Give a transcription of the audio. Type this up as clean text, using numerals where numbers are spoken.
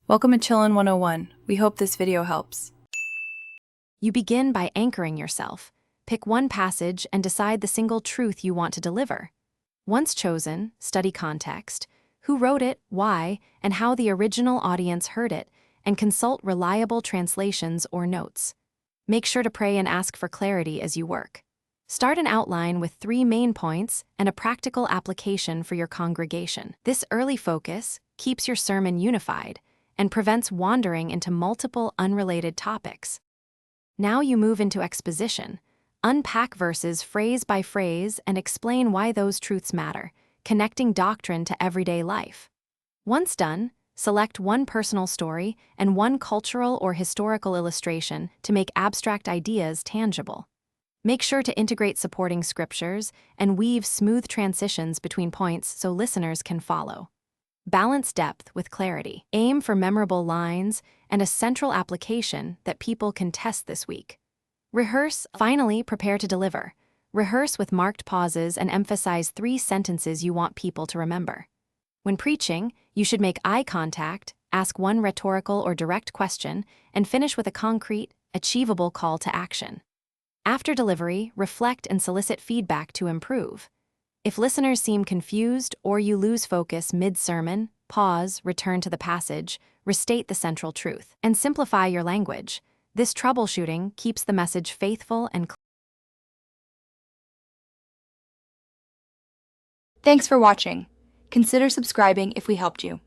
Welcome to Chillin' 101. We hope this video helps. You begin by anchoring yourself. Pick one passage and decide the single truth you want to deliver. Once chosen, study context, who wrote it, why, and how the original audience heard it, and consult reliable translations or notes. Make sure to pray and ask for clarity as you work. Start an outline with 3 main points and a practical application for your congregation. This early focus keeps your sermon unified and prevents wandering into multiple unrelated topics. Now you move into exposition. Unpack verses phrase by phrase and explain why those truths matter, connecting doctrine to everyday life. Once done, select one personal story and one cultural or historical illustration to make abstract ideas tangible. Make sure to integrate supporting scriptures and weave smooth transitions between points so listeners can follow. Balance depth with clarity. Aim for memorable lines and a central application that people can test this week. Rehearse, finally prepare to deliver. Rehearse with marked pauses and emphasize 3 sentences you want people to remember. When preaching, you should make eye contact, ask one rhetorical or direct question, and finish with a concrete, achievable call to action. After delivery, reflect and solicit feedback to improve. If listeners seem confused or you lose focus mid-sermon, pause, return to the passage, restate the central truth, and simplify your language. This troubleshooting keeps the message faithful and clear. Thanks for watching. Consider subscribing if we helped you.